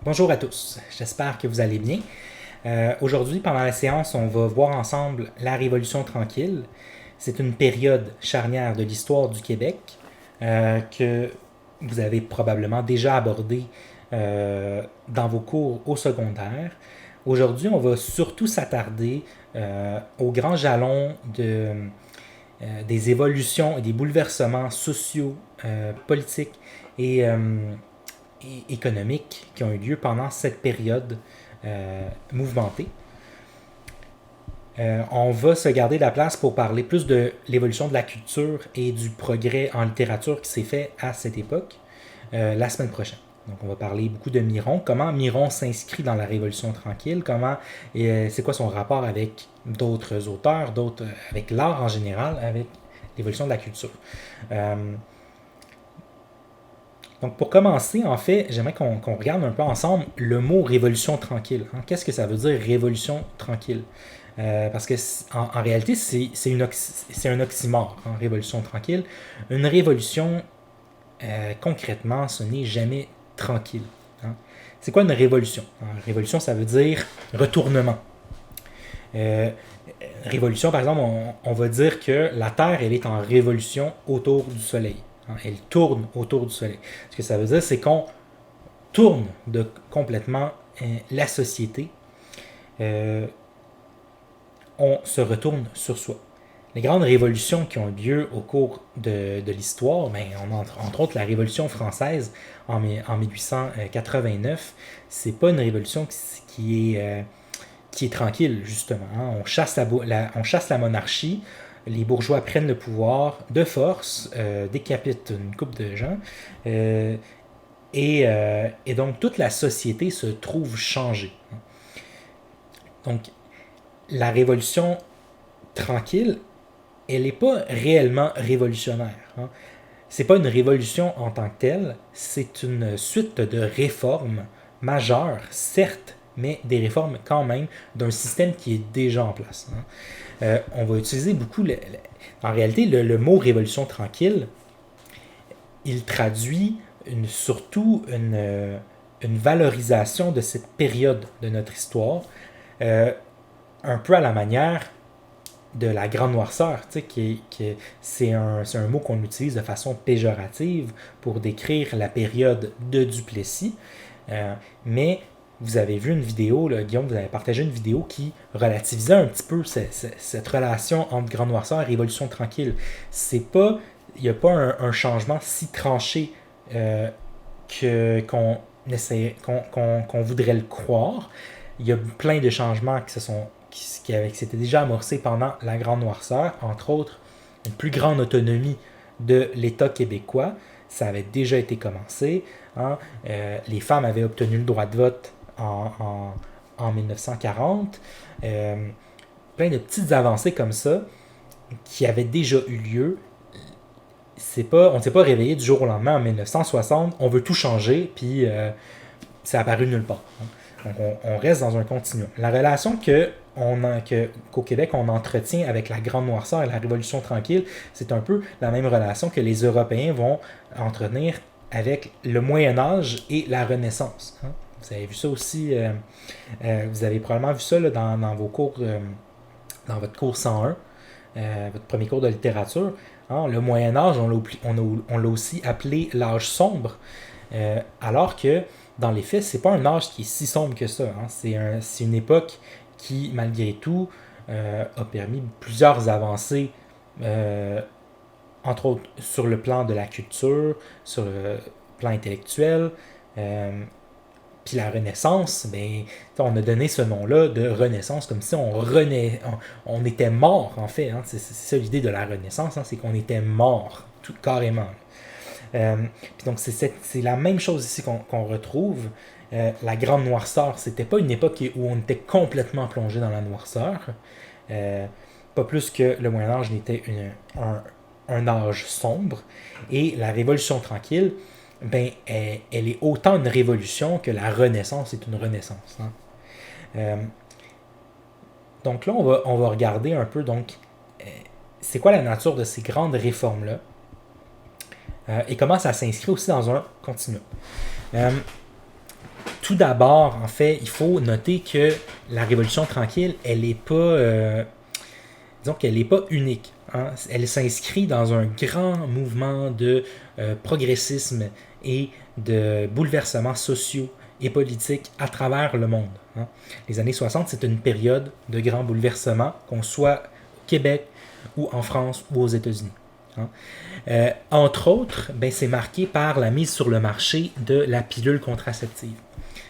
Bonjour à tous, j'espère que vous allez bien. Aujourd'hui, pendant la séance, on va voir ensemble la Révolution tranquille. C'est une période charnière de l'histoire du Québec que vous avez probablement déjà abordée dans vos cours au secondaire. Aujourd'hui, on va surtout s'attarder aux grands jalons des évolutions et des bouleversements sociaux, politiques et économiques qui ont eu lieu pendant cette période mouvementée. On va se garder de la place pour parler plus de l'évolution de la culture et du progrès en littérature qui s'est fait à cette époque la semaine prochaine. Donc on va parler beaucoup de Miron, comment Miron s'inscrit dans la Révolution tranquille, c'est quoi son rapport avec d'autres auteurs, avec l'art en général, avec l'évolution de la culture. Donc pour commencer, en fait, j'aimerais qu'on regarde un peu ensemble le mot révolution tranquille. Hein. Qu'est-ce que ça veut dire révolution tranquille? Parce que en réalité, c'est un oxymore, hein, révolution tranquille. Une révolution, concrètement, ce n'est jamais tranquille. Hein. C'est quoi une révolution? Hein, révolution, ça veut dire retournement. Euh, Révolution, par exemple, on va dire que la Terre, elle est en révolution autour du Soleil. Hein, elle tourne autour du Soleil. Ce que ça veut dire, c'est qu'on tourne complètement la société. On se retourne sur soi. Les grandes révolutions qui ont eu lieu au cours de l'histoire, ben, on a entre autres la Révolution française en 1889, c'est pas une révolution qui est tranquille, justement. Hein. On chasse la monarchie, les bourgeois prennent le pouvoir de force, décapitent une couple de gens, et donc toute la société se trouve changée. Donc la révolution tranquille, elle n'est pas réellement révolutionnaire. Hein. C'est pas une révolution en tant que telle, c'est une suite de réformes majeures, certes, mais des réformes quand même d'un système qui est déjà en place. Hein. On va utiliser beaucoup, en réalité, le mot révolution tranquille, il traduit surtout une valorisation de cette période de notre histoire, un peu à la manière de la grande noirceur, c'est un mot qu'on utilise de façon péjorative pour décrire la période de Duplessis. Mais vous avez vu une vidéo, là, Guillaume, vous avez partagé une vidéo qui relativisait un petit peu cette relation entre grande noirceur et révolution tranquille. Il n'y a pas un changement si tranché qu'on voudrait le croire. Il y a plein de changements qui s'étaient déjà amorcés pendant la Grande Noirceur, entre autres une plus grande autonomie de l'État québécois. Ça avait déjà été commencé. Hein. Les femmes avaient obtenu le droit de vote en 1940. Plein de petites avancées comme ça qui avaient déjà eu lieu. On ne s'est pas réveillé du jour au lendemain en 1960. On veut tout changer, puis c'est apparu nulle part. Hein. Donc on reste dans un continuum. La relation qu'au Québec on entretient avec la Grande Noirceur et la Révolution tranquille, c'est un peu la même relation que les Européens vont entretenir avec le Moyen Âge et la Renaissance. Hein. Vous avez vu ça aussi, vous avez probablement vu ça là, dans vos cours, dans votre cours 101, votre premier cours de littérature. Hein, le Moyen Âge, on l'a aussi appelé l'âge sombre, alors que dans les faits, c'est pas un âge qui est si sombre que ça. Hein. C'est une époque qui, malgré tout, a permis plusieurs avancées, entre autres sur le plan de la culture, sur le plan intellectuel. Puis la Renaissance, ben, on a donné ce nom-là de Renaissance comme si on était mort, en fait. Hein. C'est ça l'idée de la Renaissance, hein, c'est qu'on était mort, tout carrément. Puis donc c'est la même chose ici qu'on retrouve. La grande noirceur, c'était pas une époque où on était complètement plongé dans la noirceur. Pas plus que le Moyen Âge n'était un âge sombre. Et la Révolution tranquille, ben, elle est autant une révolution que la Renaissance est une renaissance. Hein. Donc là, on va regarder un peu, donc, c'est quoi la nature de ces grandes réformes-là et comment ça s'inscrit aussi dans un continuum. tout d'abord, en fait, il faut noter que la Révolution tranquille, elle n'est pas, disons qu'elle n'est pas unique. Hein. Elle s'inscrit dans un grand mouvement de progressisme et de bouleversements sociaux et politiques à travers le monde. Hein. Les années 60, c'est une période de grands bouleversements, qu'on soit au Québec ou en France ou aux États-Unis. Hein. Entre autres, ben, c'est marqué par la mise sur le marché de la pilule contraceptive.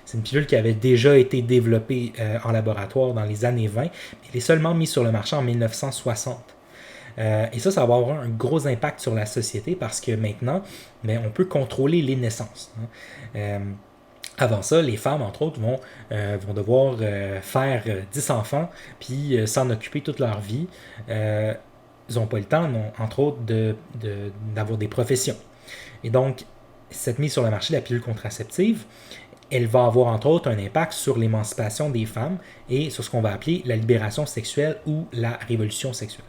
C'est une pilule qui avait déjà été développée en laboratoire dans les années 20, mais elle est seulement mise sur le marché en 1960. Et ça va avoir un gros impact sur la société parce que maintenant, on peut contrôler les naissances. Hein. Avant ça, les femmes, entre autres, vont devoir faire 10 enfants puis s'en occuper toute leur vie. Ils n'ont pas le temps, entre autres, d'avoir des professions. Et donc, cette mise sur le marché de la pilule contraceptive, elle va avoir entre autres un impact sur l'émancipation des femmes et sur ce qu'on va appeler la libération sexuelle ou la révolution sexuelle.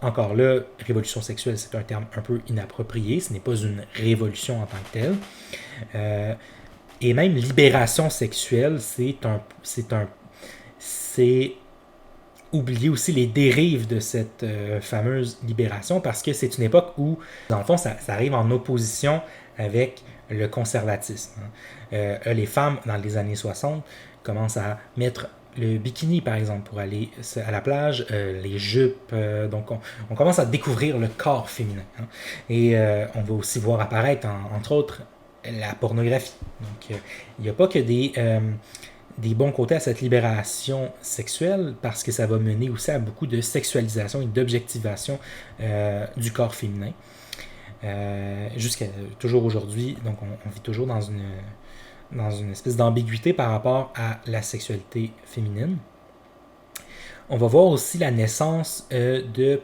Encore là, révolution sexuelle, c'est un terme un peu inapproprié, ce n'est pas une révolution en tant que telle. Et même libération sexuelle, c'est oublier aussi les dérives de cette fameuse libération parce que c'est une époque où, dans le fond, ça arrive en opposition avec le conservatisme. Les femmes, dans les années 60, commencent à mettre le bikini, par exemple, pour aller à la plage, les jupes. Donc, on commence à découvrir le corps féminin. Hein. Et on va aussi voir apparaître, entre autres, la pornographie. Donc, il n'y a pas que des bons côtés à cette libération sexuelle parce que ça va mener aussi à beaucoup de sexualisation et d'objectivation du corps féminin. Jusqu'à toujours aujourd'hui, donc on vit toujours dans une espèce d'ambiguïté par rapport à la sexualité féminine. On va voir aussi la naissance des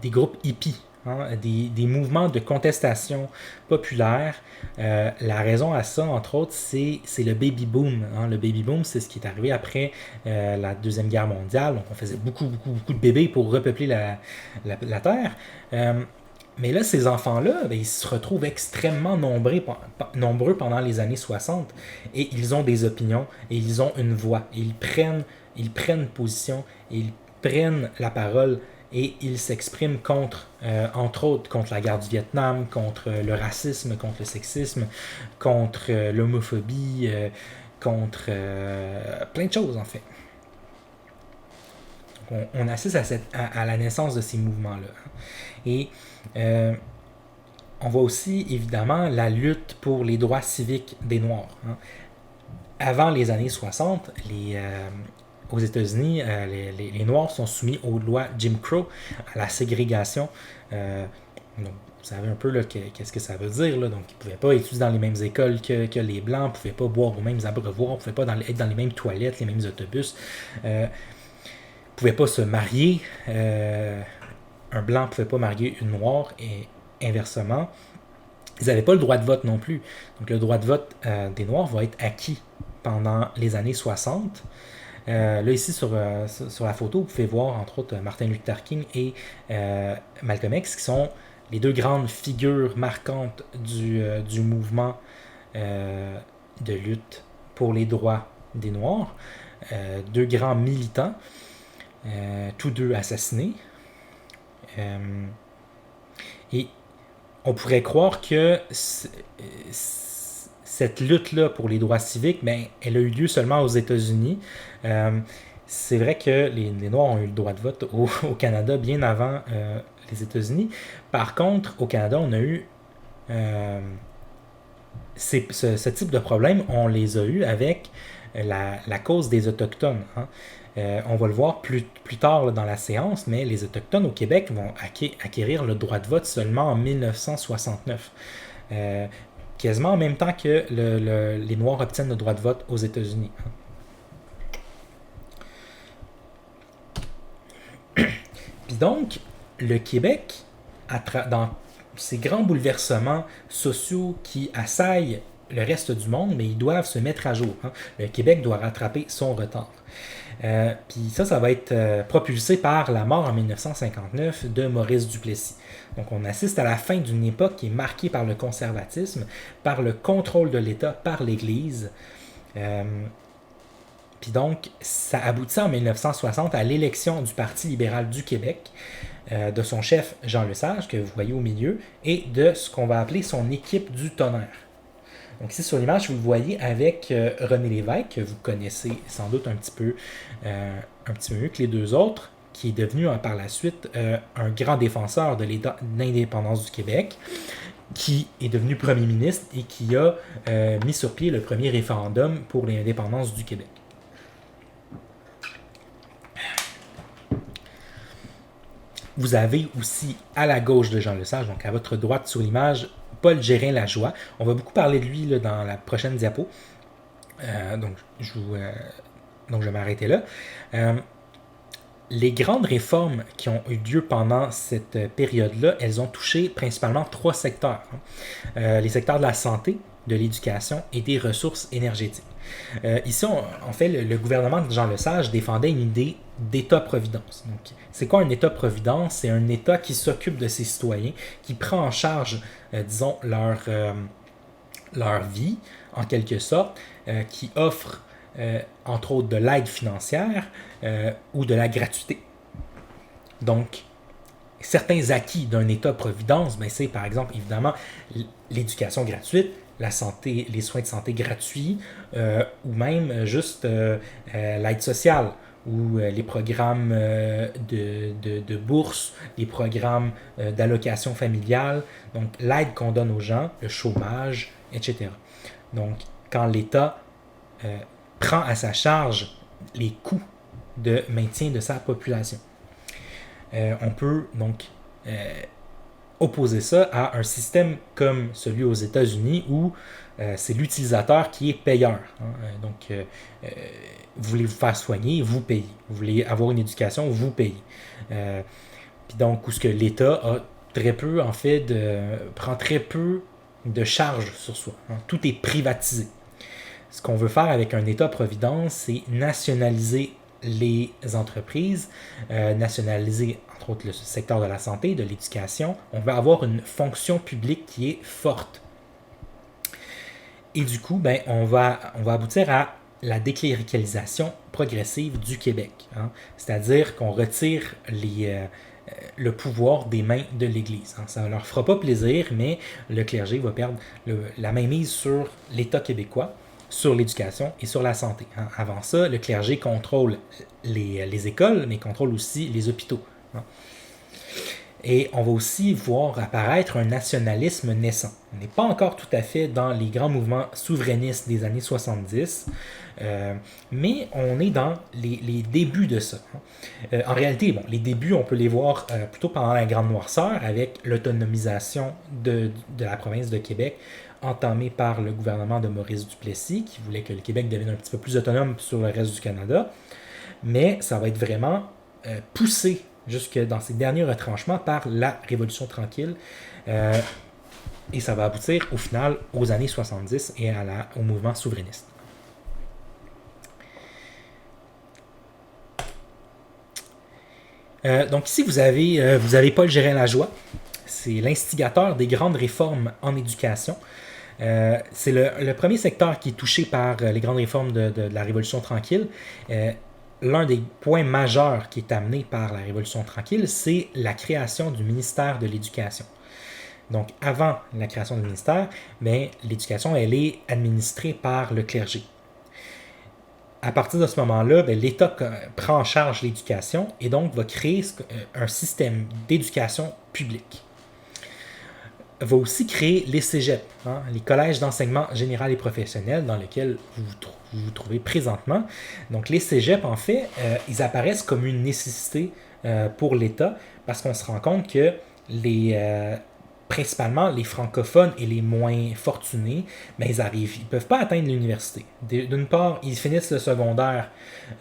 groupes hippies, hein, des mouvements de contestation populaire. La raison à ça, entre autres, c'est le baby boom. Hein. Le baby boom, c'est ce qui est arrivé après la Deuxième Guerre mondiale. Donc on faisait beaucoup de bébés pour repeupler la Terre. Mais là, ces enfants-là, ils se retrouvent extrêmement nombreux pendant les années 60 et ils ont des opinions et ils ont une voix. Et ils prennent position, et ils prennent la parole et ils s'expriment entre autres, contre la guerre du Vietnam, contre le racisme, contre le sexisme, contre l'homophobie, contre plein de choses en fait. Donc, on assiste à la naissance de ces mouvements-là. Et on voit aussi évidemment la lutte pour les droits civiques des Noirs. Hein. Avant les années 60, aux États-Unis, les Noirs sont soumis aux lois Jim Crow, à la ségrégation. Donc, vous savez un peu là, qu'est-ce que ça veut dire. Là. Donc, ils ne pouvaient pas étudier dans les mêmes écoles que les Blancs, ils ne pouvaient pas boire aux mêmes abreuvoirs, ils ne pouvaient pas être dans les mêmes toilettes, les mêmes autobus. Ils ne pouvaient pas se marier. Un blanc ne pouvait pas marier une noire et inversement. Ils n'avaient pas le droit de vote non plus. Donc le droit de vote des Noirs va être acquis pendant les années 60. Là ici sur la photo, vous pouvez voir entre autres Martin Luther King et Malcolm X qui sont les deux grandes figures marquantes du mouvement de lutte pour les droits des Noirs. Deux grands militants, tous deux assassinés. Et on pourrait croire que cette lutte-là pour les droits civiques, elle a eu lieu seulement aux États-Unis. C'est vrai que les Noirs ont eu le droit de vote au Canada bien avant les États-Unis. Par contre, au Canada, on a eu ce type de problème, on les a eus avec la cause des Autochtones. Hein. On va le voir plus tard là, dans la séance, mais les Autochtones au Québec vont acquérir le droit de vote seulement en 1969. Quasiment en même temps que les Noirs obtiennent le droit de vote aux États-Unis. Puis donc, le Québec, dans ces grands bouleversements sociaux qui assaillent le reste du monde, mais ils doivent se mettre à jour. Hein. Le Québec doit rattraper son retard. Puis ça va être propulsé par la mort en 1959 de Maurice Duplessis. Donc on assiste à la fin d'une époque qui est marquée par le conservatisme, par le contrôle de l'État par l'Église. Puis donc, ça aboutit en 1960 à l'élection du Parti libéral du Québec, de son chef Jean Lesage, que vous voyez au milieu, et de ce qu'on va appeler son équipe du tonnerre. Donc ici sur l'image, vous le voyez avec René Lévesque, que vous connaissez sans doute un petit peu mieux que les deux autres, qui est devenu par la suite un grand défenseur de l'indépendance du Québec, qui est devenu premier ministre et qui a mis sur pied le premier référendum pour l'indépendance du Québec. Vous avez aussi à la gauche de Jean Lesage, donc à votre droite sur l'image, Paul Gérin-Lajoie. On va beaucoup parler de lui là, dans la prochaine diapo. Donc, je vais m'arrêter là. Les grandes réformes qui ont eu lieu pendant cette période-là, elles ont touché principalement 3 secteurs. Les secteurs de la santé, de l'éducation et des ressources énergétiques. Ici, en fait, le gouvernement de Jean Lesage défendait une idée d'État-providence. Donc, c'est quoi un État-providence? C'est un État qui s'occupe de ses citoyens, qui prend en charge, disons, leur vie, en quelque sorte, qui offre, entre autres, de l'aide financière ou de la gratuité. Donc, certains acquis d'un État-providence, ben, c'est par exemple, évidemment, l'éducation gratuite, la santé, les soins de santé gratuits, ou même juste l'aide sociale, ou les programmes de bourse, les programmes d'allocation familiale, donc l'aide qu'on donne aux gens, le chômage, etc. Donc, quand l'État prend à sa charge les coûts de maintien de sa population. On peut donc opposer ça à un système comme celui aux États-Unis où c'est l'utilisateur qui est payeur. Donc, vous voulez vous faire soigner, vous payez. Vous voulez avoir une éducation, vous payez. Puis donc, où ce que l'État a très peu, en fait, prend très peu de charges sur soi. Tout est privatisé. Ce qu'on veut faire avec un État-providence, c'est nationaliser les entreprises, nationaliser entre autres le secteur de la santé, de l'éducation. On veut avoir une fonction publique qui est forte. Et du coup, ben, on va aboutir à la décléricalisation progressive du Québec. C'est-à-dire qu'on retire le pouvoir des mains de l'Église. Ça ne leur fera pas plaisir, mais le clergé va perdre la mainmise sur l'État québécois, sur l'éducation et sur la santé. Avant ça, le clergé contrôle les écoles, mais contrôle aussi les hôpitaux. Et on va aussi voir apparaître un nationalisme naissant. On n'est pas encore tout à fait dans les grands mouvements souverainistes des années 70, mais on est dans les débuts de ça. En réalité, bon, les débuts, on peut les voir plutôt pendant la Grande Noirceur, avec l'autonomisation de la province de Québec, entamée par le gouvernement de Maurice Duplessis, qui voulait que le Québec devienne un petit peu plus autonome sur le reste du Canada. Mais ça va être vraiment poussé jusque dans ses derniers retranchements par la Révolution tranquille. Et ça va aboutir au final aux années 70 et au mouvement souverainiste. Donc ici, vous avez Paul Gérin-Lajoie. C'est l'instigateur des grandes réformes en éducation. C'est le premier secteur qui est touché par les grandes réformes de la Révolution tranquille. L'un des points majeurs qui est amené par la Révolution tranquille, c'est la création du ministère de l'Éducation. Donc, avant la création du ministère, l'éducation, elle est administrée par le clergé. À partir de ce moment-là, l'État prend en charge l'éducation et donc va créer un système d'éducation publique. Va aussi créer les cégeps, les collèges d'enseignement général et professionnel dans lesquels vous vous trouvez présentement. Donc les cégeps, en fait, ils apparaissent comme une nécessité pour l'État parce qu'on se rend compte que principalement les francophones et les moins fortunés, ils ne peuvent pas atteindre l'université. D'une part, ils finissent le secondaire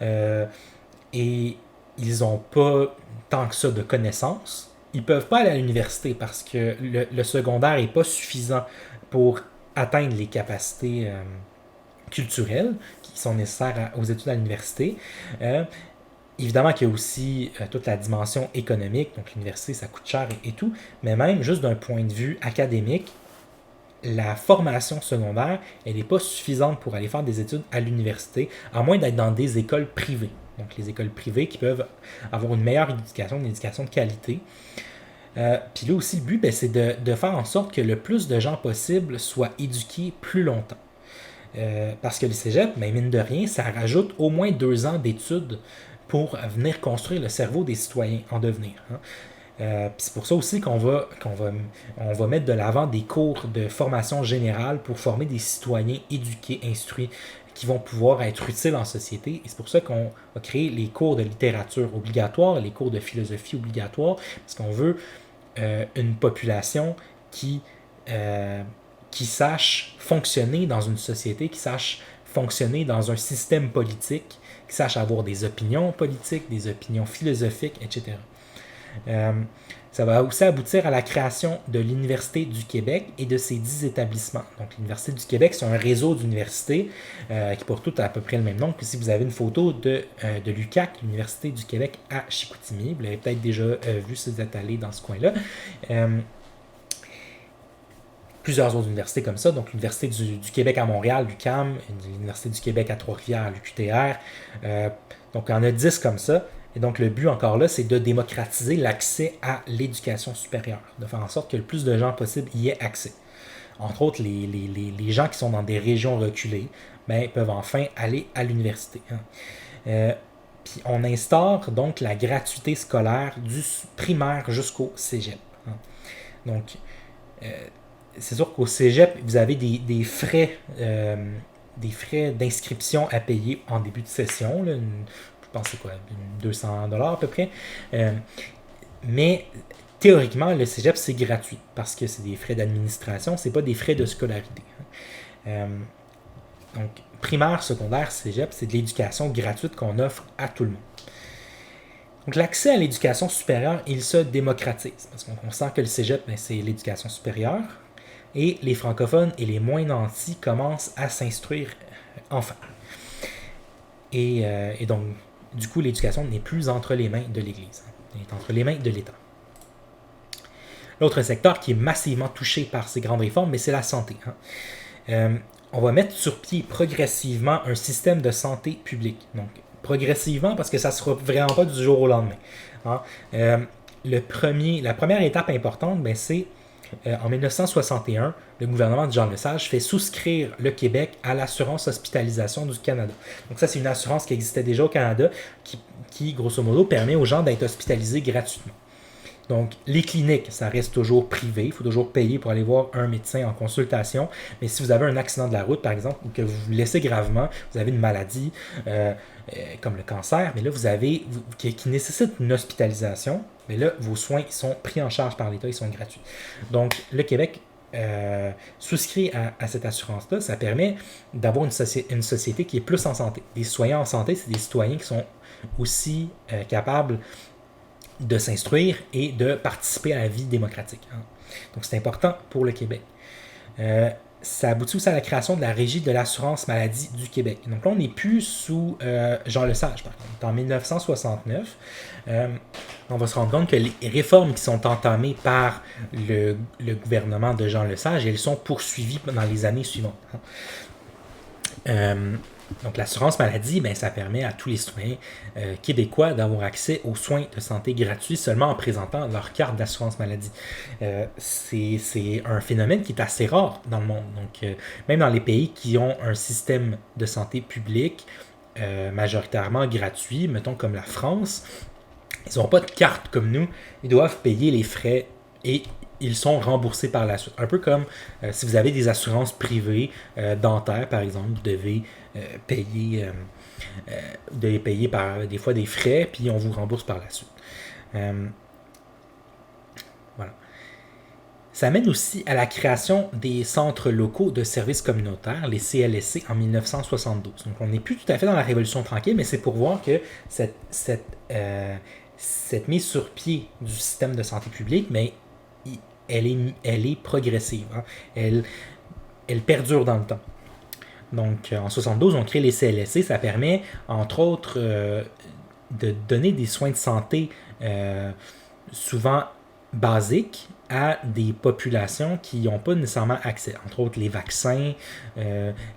et ils n'ont pas tant que ça de connaissances. Ils ne peuvent pas aller à l'université parce que le secondaire n'est pas suffisant pour atteindre les capacités culturelles qui sont nécessaires aux études à l'université. Évidemment qu'il y a aussi toute la dimension économique, donc l'université, ça coûte cher et tout, mais même juste d'un point de vue académique, la formation secondaire, elle n'est pas suffisante pour aller faire des études à l'université, à moins d'être dans des écoles privées. Donc les écoles privées qui peuvent avoir une meilleure éducation, une éducation de qualité. Puis là aussi, le but, ben, c'est de faire en sorte que le plus de gens possible soient éduqués plus longtemps. Parce que le cégep, ben, mine de rien, ça rajoute au moins 2 ans d'études pour venir construire le cerveau des citoyens en devenir. Hein. C'est pour ça aussi qu'on va mettre de l'avant des cours de formation générale pour former des citoyens éduqués, instruits, qui vont pouvoir être utiles en société. Et c'est pour ça qu'on va créer les cours de littérature obligatoires, les cours de philosophie obligatoires, parce qu'on veut une population qui sache fonctionner dans une société, qui sache fonctionner dans un système politique, qui sache avoir des opinions politiques, des opinions philosophiques, etc. Ça va aussi aboutir à la création de l'Université du Québec et de ses 10 établissements. Donc, l'Université du Québec, c'est un réseau d'universités qui portent toutes à peu près le même nom. Puis, si vous avez une photo de l'UQAC, l'Université du Québec à Chicoutimi, vous l'avez peut-être déjà vu si vous êtes allé dans ce coin-là. Plusieurs autres universités comme ça, donc l'Université du Québec à Montréal, l'UQAM, l'Université du Québec à Trois-Rivières, l'UQTR. Donc, il y en a 10 comme ça. Et donc, le but encore là, c'est de démocratiser l'accès à l'éducation supérieure, de faire en sorte que le plus de gens possible y aient accès. Entre autres, les gens qui sont dans des régions reculées ben, peuvent enfin aller à l'université. Hein. Puis, on instaure donc la gratuité scolaire du primaire jusqu'au cégep. Hein. Donc, c'est sûr qu'au cégep, vous avez des frais d'inscription à payer en début de session, là, je pense que c'est quoi, 200$ à peu près. Mais théoriquement, le cégep, c'est gratuit parce que c'est des frais d'administration, c'est pas des frais de scolarité. Donc, primaire, secondaire, cégep, c'est de l'éducation gratuite qu'on offre à tout le monde. Donc, l'accès à l'éducation supérieure, il se démocratise parce qu'on sent que le cégep, ben, c'est l'éducation supérieure et les francophones et les moins nantis commencent à s'instruire enfin. Et donc, du coup, l'éducation n'est plus entre les mains de l'Église, elle est entre les mains de l'État. L'autre secteur qui est massivement touché par ces grandes réformes, mais c'est la santé. On va mettre sur pied progressivement un système de santé publique. Donc, progressivement, parce que ça ne sera vraiment pas du jour au lendemain. Hein. La première étape importante, ben, c'est en 1961, le gouvernement de Jean Lesage fait souscrire le Québec à l'assurance hospitalisation du Canada. Donc ça, c'est une assurance qui existait déjà au Canada qui grosso modo, permet aux gens d'être hospitalisés gratuitement. Donc, les cliniques, ça reste toujours privé. Il faut toujours payer pour aller voir un médecin en consultation. Mais si vous avez un accident de la route, par exemple, ou que vous vous blessez gravement, vous avez une maladie comme le cancer, mais là, qui nécessite une hospitalisation, mais là, vos soins sont pris en charge par l'État, ils sont gratuits. Donc, le Québec souscrit à cette assurance-là. Ça permet d'avoir une société qui est plus en santé. Des citoyens en santé, c'est des citoyens qui sont aussi capables de s'instruire et de participer à la vie démocratique. Hein. Donc, c'est important pour le Québec. Ça aboutit aussi à la création de la Régie de l'assurance maladie du Québec. Donc là, on n'est plus sous Jean Lesage, par contre. En 1969, on va se rendre compte que les réformes qui sont entamées par le gouvernement de Jean Lesage, elles sont poursuivies dans les années suivantes. Hein. Donc, l'assurance maladie, ben, ça permet à tous les citoyens québécois d'avoir accès aux soins de santé gratuits seulement en présentant leur carte d'assurance maladie. C'est un phénomène qui est assez rare dans le monde. Donc, même dans les pays qui ont un système de santé public majoritairement gratuit, mettons comme la France, ils n'ont pas de carte comme nous. Ils doivent payer les frais et ils sont remboursés par la suite. Un peu comme si vous avez des assurances privées dentaires, par exemple, vous devez payer par des fois des frais, puis on vous rembourse par la suite. Voilà. Ça mène aussi à la création des centres locaux de services communautaires, les CLSC, en 1972. Donc, on n'est plus tout à fait dans la Révolution tranquille, mais c'est pour voir que cette mise sur pied du système de santé publique, mais elle est progressive. Hein. elle perdure dans le temps. Donc, en 72, on crée les CLSC. Ça permet, entre autres, de donner des soins de santé souvent basiques à des populations qui n'ont pas nécessairement accès. Entre autres, les vaccins,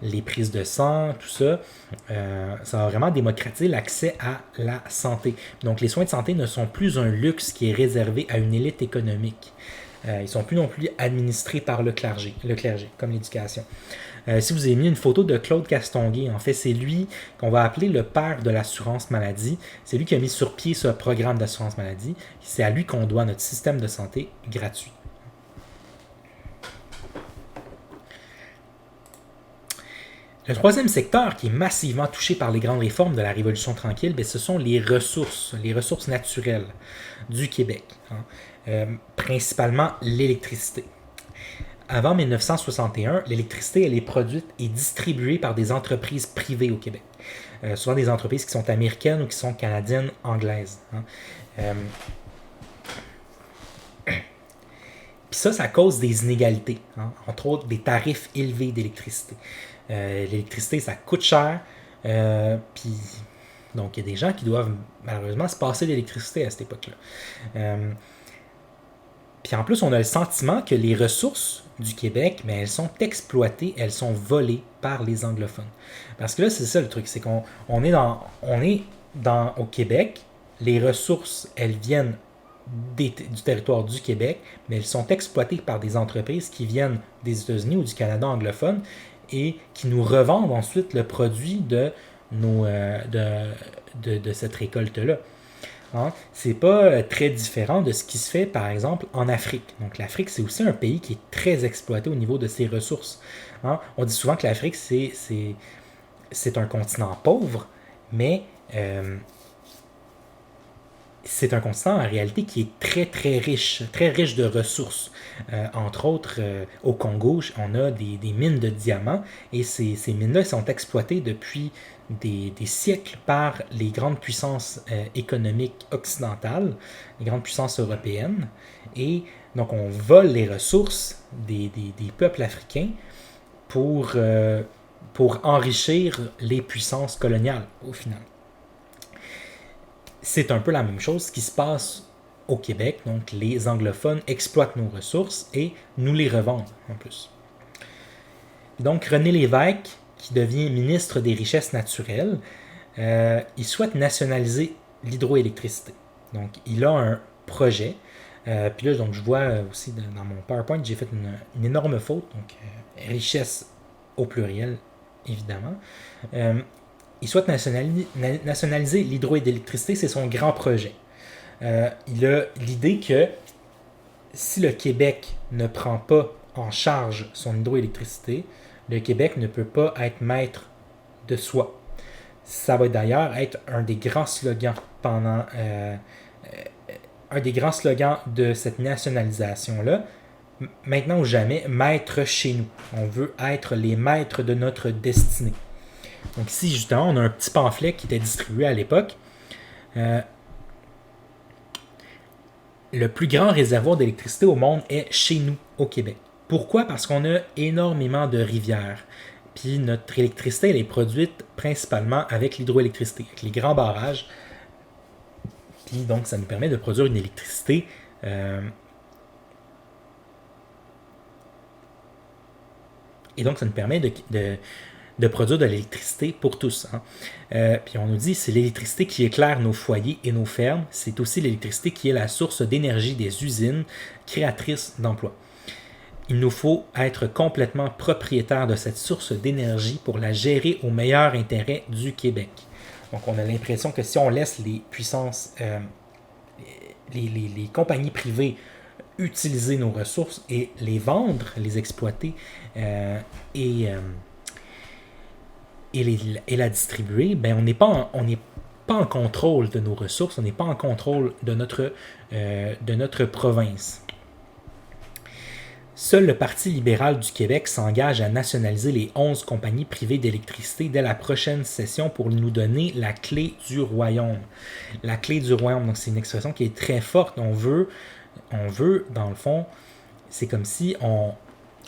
les prises de sang, tout ça. Ça va vraiment démocratiser l'accès à la santé. Donc, les soins de santé ne sont plus un luxe qui est réservé à une élite économique. Ils ne sont plus non plus administrés par le clergé comme l'éducation. Si vous avez mis une photo de Claude Castonguay, en fait, c'est lui qu'on va appeler le père de l'assurance maladie. C'est lui qui a mis sur pied ce programme d'assurance maladie. C'est à lui qu'on doit notre système de santé gratuit. Le troisième secteur qui est massivement touché par les grandes réformes de la Révolution tranquille, ce sont les ressources naturelles du Québec. Principalement l'électricité. Avant 1961, l'électricité elle est produite et distribuée par des entreprises privées au Québec. Souvent des entreprises qui sont américaines ou qui sont canadiennes, anglaises. Puis ça cause des inégalités. Entre autres, des tarifs élevés d'électricité. L'électricité, ça coûte cher. Puis, donc, il y a des gens qui doivent malheureusement se passer d'électricité à cette époque-là. Puis en plus, on a le sentiment que les ressources du Québec, mais elles sont exploitées, elles sont volées par les anglophones. Parce que là, c'est ça le truc, c'est qu'on est au Québec, les ressources, elles viennent du territoire du Québec, mais elles sont exploitées par des entreprises qui viennent des États-Unis ou du Canada anglophone et qui nous revendent ensuite le produit de cette récolte-là. C'est pas très différent de ce qui se fait, par exemple, en Afrique. Donc, l'Afrique, c'est aussi un pays qui est très exploité au niveau de ses ressources. On dit souvent que l'Afrique, c'est un continent pauvre, mais c'est un continent, en réalité, qui est très riche de ressources. Entre autres, au Congo, on a des mines de diamants, et ces mines-là sont exploitées depuis des siècles par les grandes puissances économiques occidentales, les grandes puissances européennes, et donc on vole les ressources des peuples africains pour enrichir les puissances coloniales, au final. C'est un peu la même chose qui se passe au Québec, donc les anglophones exploitent nos ressources et nous les revendent en plus. Donc René Lévesque, qui devient ministre des Richesses naturelles, il souhaite nationaliser l'hydroélectricité. Donc, il a un projet. Puis là, donc, je vois aussi dans mon PowerPoint, j'ai fait une énorme faute. Donc, richesse au pluriel, évidemment. Il souhaite nationaliser l'hydroélectricité, c'est son grand projet. Il a l'idée que si le Québec ne prend pas en charge son hydroélectricité, le Québec ne peut pas être maître de soi. Ça va d'ailleurs être un des grands slogans de cette nationalisation-là. Maintenant ou jamais, maître chez nous. On veut être les maîtres de notre destinée. Donc ici, justement, on a un petit pamphlet qui était distribué à l'époque. Le plus grand réservoir d'électricité au monde est chez nous, au Québec. Pourquoi? Parce qu'on a énormément de rivières. Puis notre électricité, elle est produite principalement avec l'hydroélectricité, avec les grands barrages. Puis donc, ça nous permet de produire une électricité et donc, ça nous permet de produire de l'électricité pour tous. Puis on nous dit, c'est l'électricité qui éclaire nos foyers et nos fermes. C'est aussi l'électricité qui est la source d'énergie des usines créatrices d'emplois. Il nous faut être complètement propriétaire de cette source d'énergie pour la gérer au meilleur intérêt du Québec. Donc, on a l'impression que si on laisse les puissances, les compagnies privées utiliser nos ressources et les vendre, les exploiter et la distribuer, ben on n'est pas en contrôle de nos ressources, on n'est pas en contrôle de notre province. Seul le Parti libéral du Québec s'engage à nationaliser les 11 compagnies privées d'électricité dès la prochaine session pour nous donner la clé du royaume. La clé du royaume, donc c'est une expression qui est très forte. On veut, dans le fond, c'est comme si on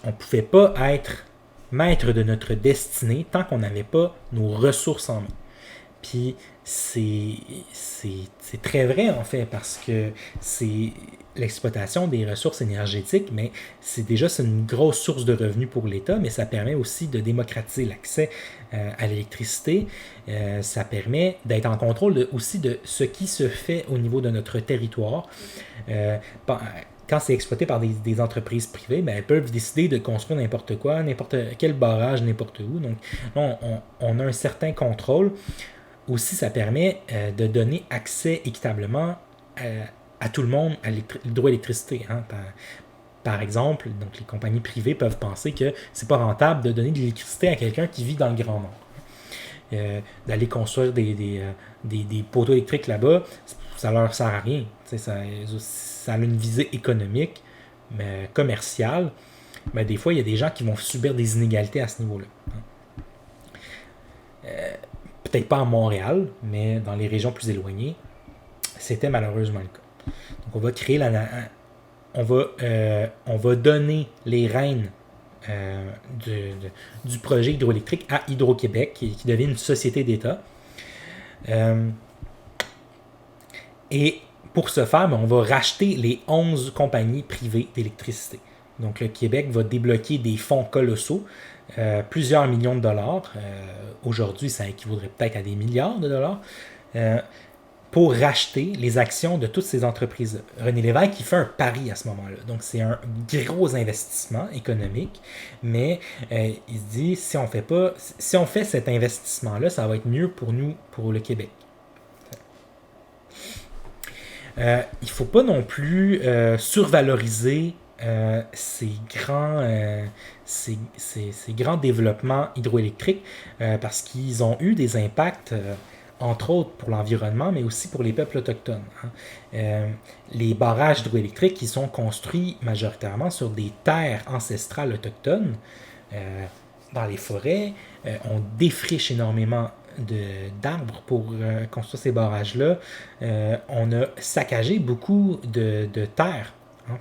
ne pouvait pas être maître de notre destinée tant qu'on n'avait pas nos ressources en main. Puis c'est très vrai en fait parce que c'est l'exploitation des ressources énergétiques, mais c'est une grosse source de revenus pour l'État, mais ça permet aussi de démocratiser l'accès à l'électricité. Ça permet d'être en contrôle aussi de ce qui se fait au niveau de notre territoire. Quand c'est exploité par des entreprises privées, ben, elles peuvent décider de construire n'importe quoi, n'importe quel barrage, n'importe où. Donc là, on a un certain contrôle. Aussi, ça permet de donner accès équitablement à tout le monde à l'hydroélectricité. Hein. Par exemple, donc les compagnies privées peuvent penser que c'est pas rentable de donner de l'électricité à quelqu'un qui vit dans le Grand Nord. D'aller construire des poteaux électriques là-bas, ça leur sert à rien. Ça a une visée économique, mais commerciale. Mais des fois, il y a des gens qui vont subir des inégalités à ce niveau-là. Peut-être pas à Montréal, mais dans les régions plus éloignées, c'était malheureusement le cas. Donc on va créer on va donner les rênes du projet hydroélectrique à Hydro-Québec, qui devient une société d'État. Et pour ce faire, on va racheter les 11 compagnies privées d'électricité. Donc le Québec va débloquer des fonds colossaux, plusieurs millions de dollars. Aujourd'hui, ça équivaudrait peut-être à des milliards de dollars. Pour racheter les actions de toutes ces entreprises. René Lévesque, il fait un pari à ce moment-là. Donc, c'est un gros investissement économique, mais il se dit, si on fait cet investissement-là, ça va être mieux pour nous, pour le Québec. Il ne faut pas non plus survaloriser ces grands développements hydroélectriques parce qu'ils ont eu des impacts entre autres pour l'environnement, mais aussi pour les peuples autochtones. Les barrages hydroélectriques qui sont construits majoritairement sur des terres ancestrales autochtones, dans les forêts, on défriche énormément d'arbres pour construire ces barrages-là. On a saccagé beaucoup de terres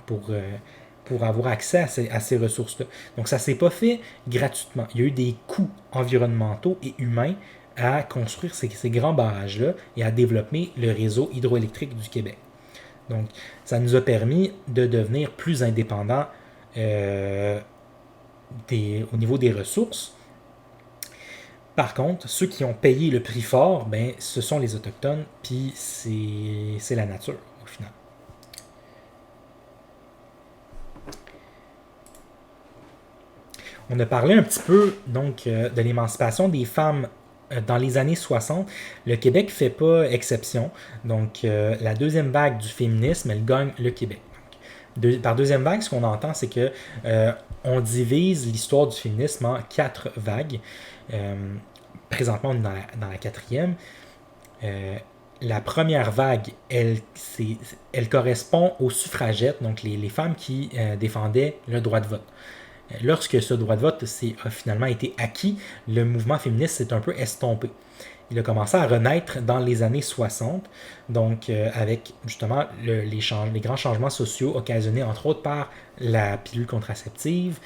pour avoir accès à ces ressources-là. Donc ça ne s'est pas fait gratuitement. Il y a eu des coûts environnementaux et humains à construire ces grands barrages-là et à développer le réseau hydroélectrique du Québec. Donc, ça nous a permis de devenir plus indépendants au niveau des ressources. Par contre, ceux qui ont payé le prix fort, ben, ce sont les Autochtones, puis c'est la nature, au final. On a parlé un petit peu donc, de l'émancipation des femmes dans les années 60, le Québec ne fait pas exception. Donc, la deuxième vague du féminisme, elle gagne le Québec. Par deuxième vague, ce qu'on entend, c'est que on divise l'histoire du féminisme en 4 vagues. Présentement, on est dans la 4e. La première vague, elle correspond aux suffragettes, donc les femmes qui défendaient le droit de vote. Lorsque ce droit de vote a finalement été acquis, le mouvement féministe s'est un peu estompé. Il a commencé à renaître dans les années 60, donc avec justement les grands changements sociaux occasionnés entre autres par la pilule contraceptive,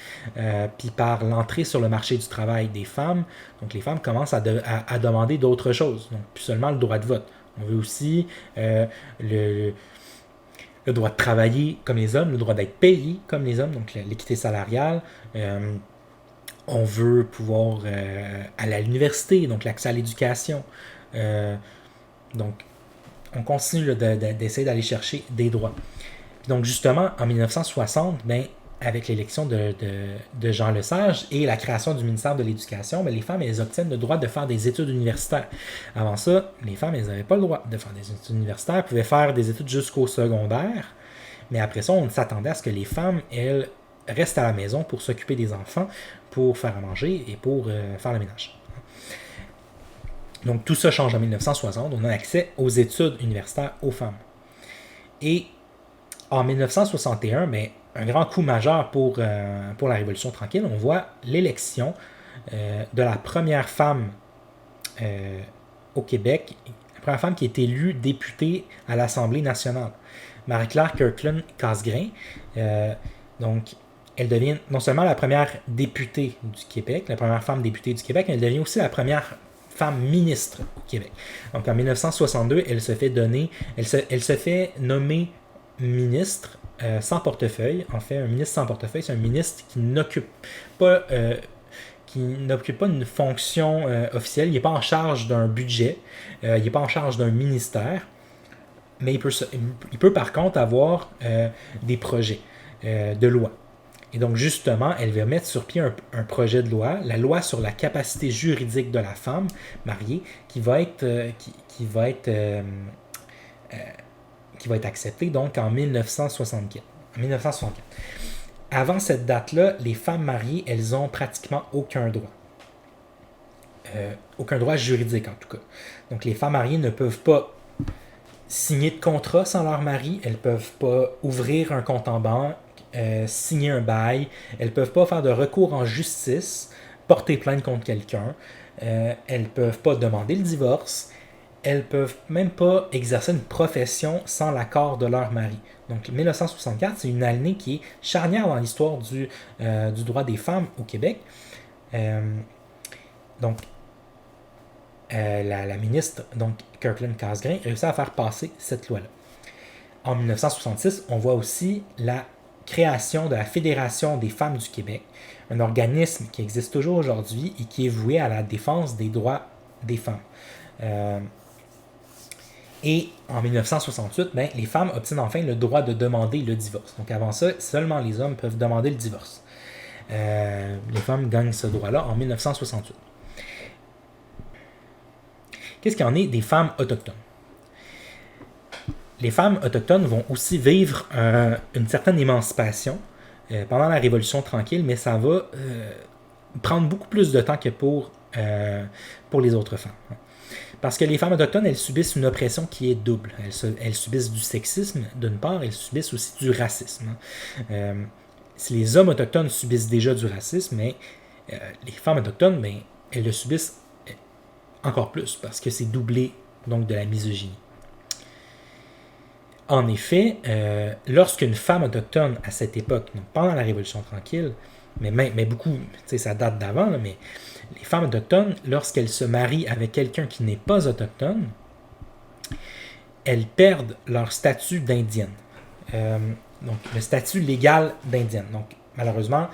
puis par l'entrée sur le marché du travail des femmes. Donc les femmes commencent à demander d'autres choses, donc plus seulement le droit de vote. On veut aussi le droit de travailler comme les hommes, le droit d'être payé comme les hommes, donc l'équité salariale. On veut pouvoir aller à l'université, donc l'accès à l'éducation. Donc, on continue d'essayer d'aller chercher des droits. Donc, justement, en 1960, avec l'élection de Jean Lesage et la création du ministère de l'Éducation, les femmes, elles obtiennent le droit de faire des études universitaires. Avant ça, les femmes, elles n'avaient pas le droit de faire des études universitaires. Elles pouvaient faire des études jusqu'au secondaire, mais après ça, on s'attendait à ce que les femmes, elles, restent à la maison pour s'occuper des enfants, pour faire à manger et pour faire le ménage. Donc, tout ça change en 1960. On a accès aux études universitaires aux femmes. Et en 1961, un grand coup majeur pour la Révolution tranquille, on voit l'élection de la première femme au Québec, la première femme qui est élue députée à l'Assemblée nationale, Marie-Claire Kirkland Casgrain. Donc, elle devient non seulement la première députée du Québec, la première femme députée du Québec, mais elle devient aussi la première femme ministre au Québec. Donc en 1962, elle se fait nommer ministre sans portefeuille. En fait, un ministre sans portefeuille, c'est un ministre pas, euh, qui n'occupe pas une fonction officielle. Il n'est pas en charge d'un budget, il n'est pas en charge d'un ministère, mais il peut par contre avoir des projets de loi. Et donc, justement, elle va mettre sur pied un projet de loi, la loi sur la capacité juridique de la femme mariée, qui va être acceptée donc en 1964. Avant cette date-là, les femmes mariées, elles ont pratiquement aucun droit. Aucun droit juridique, en tout cas. Donc, les femmes mariées ne peuvent pas signer de contrat sans leur mari, elles ne peuvent pas ouvrir un compte en banque, signer un bail, elles ne peuvent pas faire de recours en justice, porter plainte contre quelqu'un, elles ne peuvent pas demander le divorce, elles ne peuvent même pas exercer une profession sans l'accord de leur mari. Donc 1964, c'est une année qui est charnière dans l'histoire du droit des femmes au Québec. Donc la ministre, donc Kirkland Casgrain, réussit à faire passer cette loi-là. En 1966, on voit aussi la création de la Fédération des femmes du Québec, un organisme qui existe toujours aujourd'hui et qui est voué à la défense des droits des femmes. Et en 1968, les femmes obtiennent enfin le droit de demander le divorce. Donc avant ça, seulement les hommes peuvent demander le divorce. Les femmes gagnent ce droit-là en 1968. Qu'est-ce qu'il y en est des femmes autochtones? Les femmes autochtones vont aussi vivre une certaine émancipation pendant la Révolution tranquille, mais ça va prendre beaucoup plus de temps que pour les autres femmes. Parce que les femmes autochtones, elles subissent une oppression qui est double. Elles subissent du sexisme, d'une part, elles subissent aussi du racisme. Si les hommes autochtones subissent déjà du racisme, mais les femmes autochtones, elles le subissent encore plus, parce que c'est doublé donc de la misogynie. En effet, lorsqu'une femme autochtone à cette époque, donc pendant la Révolution tranquille, mais beaucoup, ça date d'avant, là, mais les femmes autochtones, lorsqu'elles se marient avec quelqu'un qui n'est pas autochtone, elles perdent leur statut d'indienne. Donc, le statut légal d'indienne. Donc, malheureusement,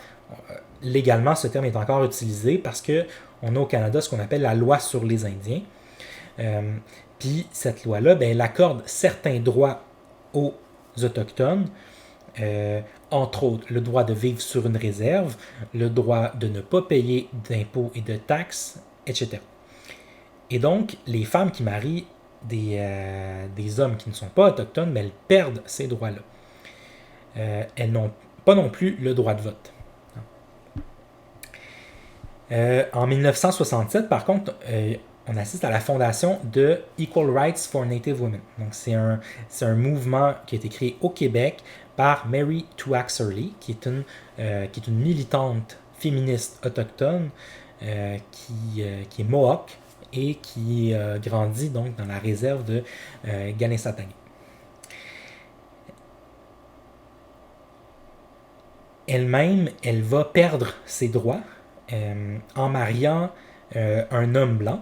légalement, ce terme est encore utilisé parce qu'on a au Canada ce qu'on appelle la loi sur les Indiens. Puis, cette loi-là, elle accorde certains droits aux Autochtones, entre autres le droit de vivre sur une réserve, le droit de ne pas payer d'impôts et de taxes, etc. Et donc, les femmes qui marient des hommes qui ne sont pas autochtones, elles perdent ces droits-là. Elles n'ont pas non plus le droit de vote. En 1967, par contre, on assiste à la fondation de Equal Rights for Native Women. Donc, c'est un mouvement qui a été créé au Québec par Mary Tuax-Early, qui est une militante féministe autochtone qui est Mohawk et qui grandit donc dans la réserve de Ganesatagé. Elle-même, elle va perdre ses droits en mariant un homme blanc,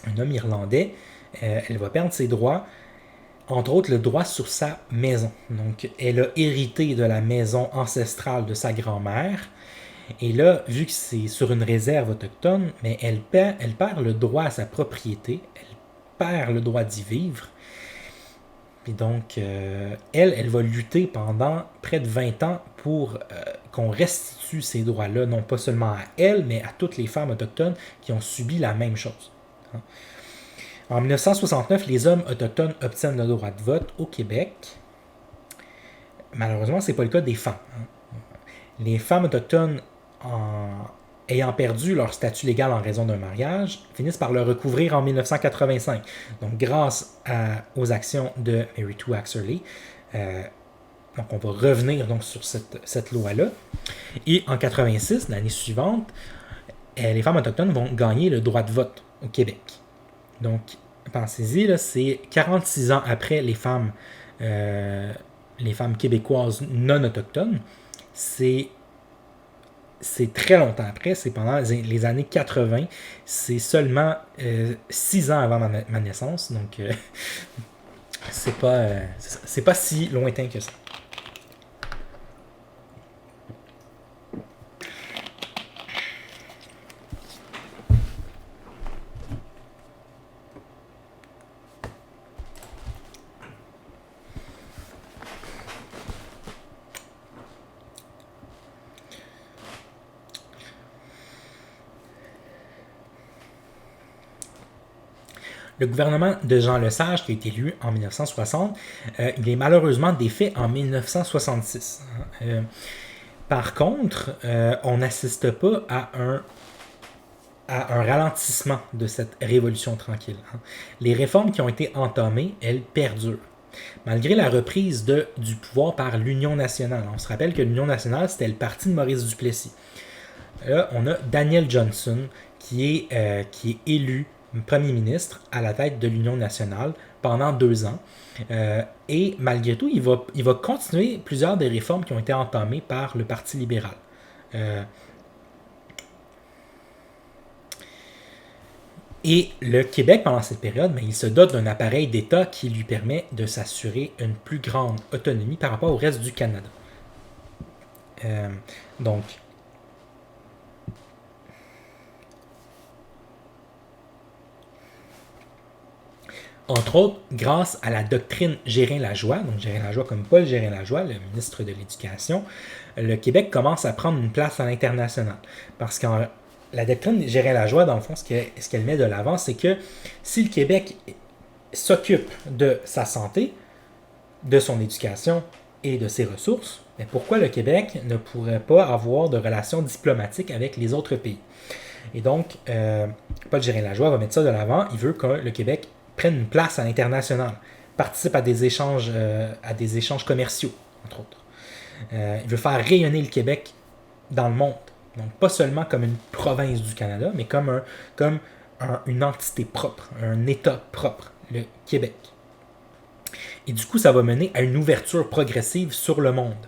un homme irlandais. Elle va perdre ses droits, entre autres le droit sur sa maison. Donc, elle a hérité de la maison ancestrale de sa grand-mère. Et là, vu que c'est sur une réserve autochtone, mais elle perd le droit à sa propriété, elle perd le droit d'y vivre. Et donc, elle va lutter pendant près de 20 ans pour qu'on restitue ces droits-là, non pas seulement à elle, mais à toutes les femmes autochtones qui ont subi la même chose. En 1969, les hommes autochtones obtiennent le droit de vote au Québec. Malheureusement, ce n'est pas le cas des femmes. Les femmes autochtones, ayant perdu leur statut légal en raison d'un mariage, finissent par le recouvrir en 1985. Donc, grâce aux actions de Mary Tuax-Early, donc on va revenir donc sur cette loi-là. Et en 1986, l'année suivante, les femmes autochtones vont gagner le droit de vote au Québec. Donc, pensez-y, là, c'est 46 ans après les femmes québécoises non autochtones. C'est c'est très longtemps après, c'est pendant les années 80, c'est seulement 6 ans avant ma naissance, donc c'est pas si lointain que ça. Le gouvernement de Jean Lesage, qui a été élu en 1960, il est malheureusement défait en 1966. Par contre, on n'assiste pas à un ralentissement de cette révolution tranquille. Les réformes qui ont été entamées, elles perdurent. Malgré la reprise du pouvoir par l'Union nationale. On se rappelle que l'Union nationale, c'était le parti de Maurice Duplessis. Là, on a Daniel Johnson qui est élu premier ministre à la tête de l'Union nationale pendant 2 ans. Et malgré tout, il va continuer plusieurs des réformes qui ont été entamées par le Parti libéral. Et le Québec, pendant cette période, il se dote d'un appareil d'État qui lui permet de s'assurer une plus grande autonomie par rapport au reste du Canada. Donc, entre autres, grâce à la doctrine Gérin-Lajoie, donc Gérin-Lajoie comme Paul Gérin-Lajoie, le ministre de l'Éducation, le Québec commence à prendre une place à l'international. Parce que la doctrine Gérin-Lajoie, dans le fond, ce qu'elle met de l'avant, c'est que si le Québec s'occupe de sa santé, de son éducation et de ses ressources, mais pourquoi le Québec ne pourrait pas avoir de relations diplomatiques avec les autres pays? Et donc, Paul Gérin-Lajoie va mettre ça de l'avant. Il veut que le Québec prenne une place à l'international, participe à des échanges commerciaux, entre autres. Il veut faire rayonner le Québec dans le monde. Donc, pas seulement comme une province du Canada, mais comme une entité propre, un État propre, le Québec. Et du coup, ça va mener à une ouverture progressive sur le monde.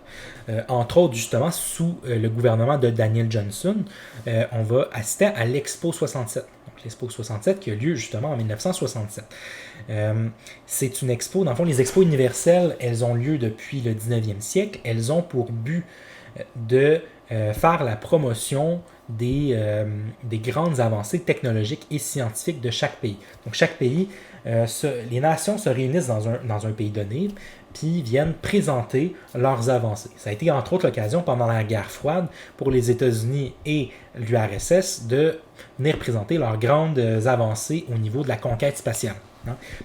Entre autres, justement, sous le gouvernement de Daniel Johnson, on va assister à l'Expo 67. Donc, l'Expo 67 qui a lieu justement en 1967. C'est une expo, dans le fond, les expos universelles, elles ont lieu depuis le 19e siècle. Elles ont pour but de faire la promotion des grandes avancées technologiques et scientifiques de chaque pays. Donc, chaque pays, les nations se réunissent dans un pays donné, puis viennent présenter leurs avancées. Ça a été entre autres l'occasion pendant la guerre froide pour les États-Unis et l'URSS de venir présenter leurs grandes avancées au niveau de la conquête spatiale.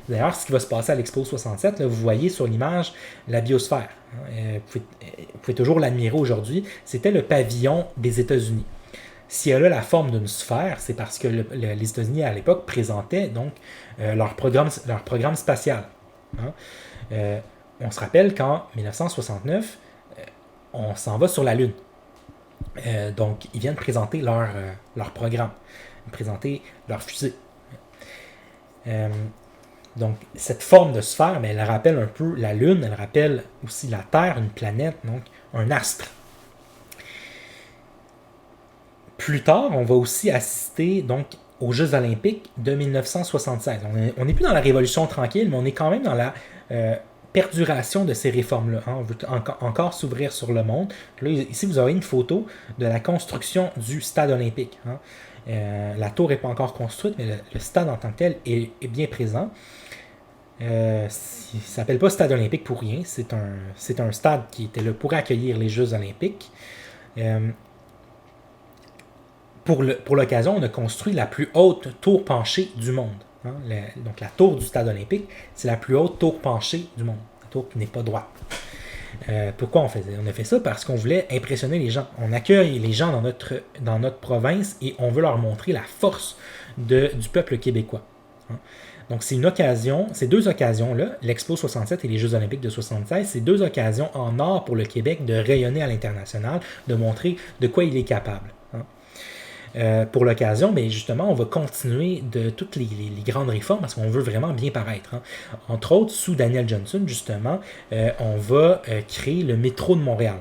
D'ailleurs, ce qui va se passer à l'Expo 67, là, vous voyez sur l'image la biosphère. Vous pouvez toujours l'admirer aujourd'hui. C'était le pavillon des États-Unis. Si elle a la forme d'une sphère, c'est parce que les États-Unis à l'époque présentaient donc leur programme spatial. On se rappelle qu'en 1969, on s'en va sur la Lune. Donc, ils viennent présenter leur programme, présenter leur fusée. Donc, cette forme de sphère, elle rappelle un peu la Lune, elle rappelle aussi la Terre, une planète, donc un astre. Plus tard, on va aussi assister donc aux Jeux olympiques de 1976. On n'est plus dans la Révolution tranquille, mais on est quand même dans la perduration de ces réformes-là. On veut encore s'ouvrir sur le monde. Là, ici, vous avez une photo de la construction du stade olympique. La tour n'est pas encore construite, mais le stade en tant que tel est bien présent. Il ne s'appelle pas stade olympique pour rien. C'est un stade qui était là pour accueillir les Jeux olympiques. Pour l'occasion, on a construit la plus haute tour penchée du monde. Donc la tour du stade olympique, c'est la plus haute tour penchée du monde. La tour qui n'est pas droite. Pourquoi on a fait ça? Parce qu'on voulait impressionner les gens. On accueille les gens dans notre province et on veut leur montrer la force du peuple québécois. Donc c'est ces deux occasions-là, l'Expo 67 et les Jeux olympiques de 76, c'est 2 occasions en or pour le Québec de rayonner à l'international, de montrer de quoi il est capable. Pour l'occasion, justement, on va continuer de toutes les grandes réformes parce qu'on veut vraiment bien paraître. Entre autres, sous Daniel Johnson, justement, on va créer le métro de Montréal.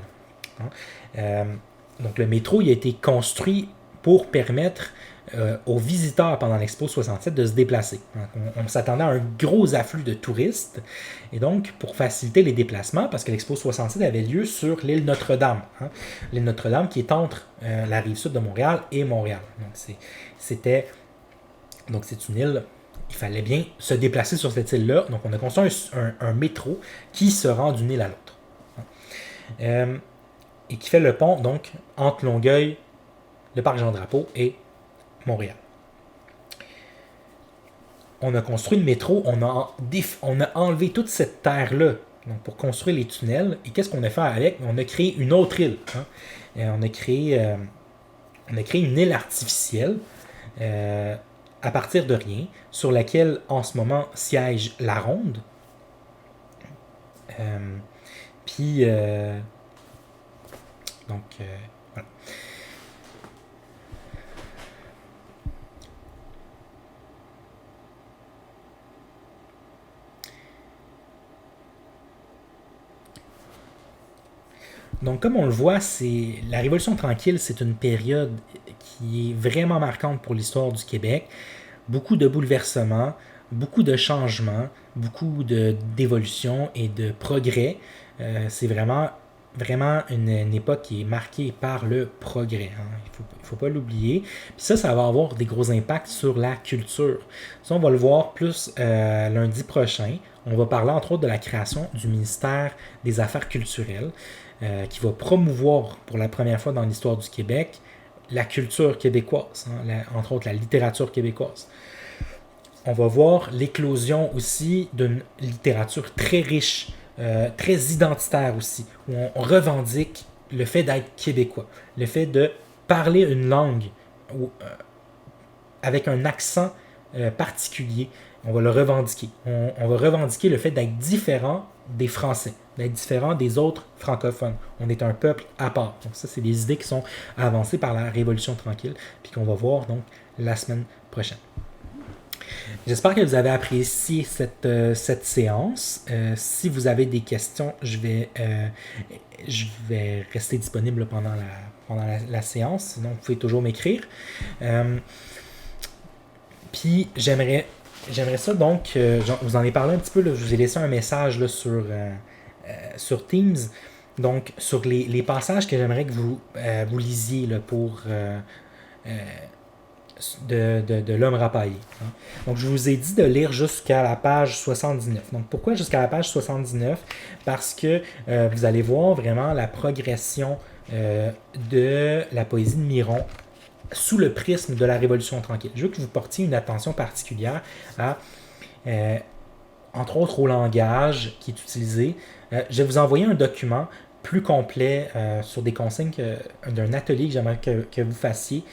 Donc le métro il a été construit pour permettre aux visiteurs pendant l'Expo 67 de se déplacer. On s'attendait à un gros afflux de touristes, et donc pour faciliter les déplacements, parce que l'Expo 67 avait lieu sur l'île Notre-Dame, l'île Notre-Dame qui est entre la rive sud de Montréal et Montréal. Donc c'est une île, il fallait bien se déplacer sur cette île-là, donc on a construit un métro qui se rend d'une île à l'autre. Et qui fait le pont donc entre Longueuil, le parc Jean-Drapeau et Montréal. On a construit le métro, on a enlevé toute cette terre-là donc pour construire les tunnels. Et qu'est-ce qu'on a fait avec? On a créé une autre île. Et on a créé une île artificielle à partir de rien, sur laquelle en ce moment siège la Ronde. Donc, voilà. Donc, comme on le voit, la Révolution tranquille, c'est une période qui est vraiment marquante pour l'histoire du Québec. Beaucoup de bouleversements, beaucoup de changements, beaucoup d'évolutions et de progrès. C'est vraiment une époque qui est marquée par le progrès. Il ne faut pas l'oublier. Puis ça va avoir des gros impacts sur la culture. Ça, on va le voir plus lundi prochain. On va parler entre autres de la création du ministère des Affaires culturelles qui va promouvoir pour la première fois dans l'histoire du Québec la culture québécoise, entre autres la littérature québécoise. On va voir l'éclosion aussi d'une littérature très riche, très identitaire aussi, où on revendique le fait d'être québécois, le fait de parler une langue avec un accent particulier. On va le revendiquer. On va revendiquer le fait d'être différent des Français, d'être différent des autres francophones. On est un peuple à part. Donc ça, c'est des idées qui sont avancées par la Révolution tranquille, puis qu'on va voir donc la semaine prochaine. J'espère que vous avez apprécié cette séance. Si vous avez des questions, je vais rester disponible pendant la séance. Sinon, vous pouvez toujours m'écrire. Puis, j'aimerais ça donc, vous en ai parlé un petit peu, là, je vous ai laissé un message là, sur Teams, donc sur les passages que j'aimerais que vous lisiez là, pour de l'homme rapaillé. Donc, je vous ai dit de lire jusqu'à la page 79. Donc, pourquoi jusqu'à la page 79? Parce que vous allez voir vraiment la progression de la poésie de Miron sous le prisme de la Révolution tranquille. Je veux que vous portiez une attention particulière à, entre autres, au langage qui est utilisé. Je vais vous envoyer un document plus complet sur des consignes d'un atelier que j'aimerais que vous fassiez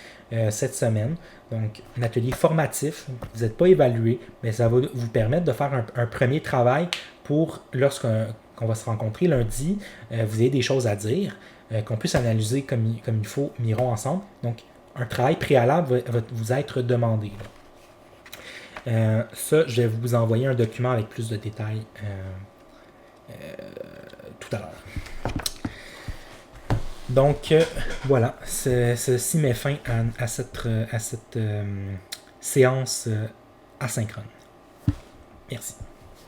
cette semaine. Donc, un atelier formatif. Vous n'êtes pas évalué, mais ça va vous permettre de faire un premier travail pour, lorsqu'on va se rencontrer lundi, vous ayez des choses à dire, qu'on puisse analyser comme il faut Miron ensemble. Donc, un travail préalable va vous être demandé. Ça, je vais vous envoyer un document avec plus de détails tout à l'heure. Donc, voilà, ceci met fin à cette séance asynchrone. Merci.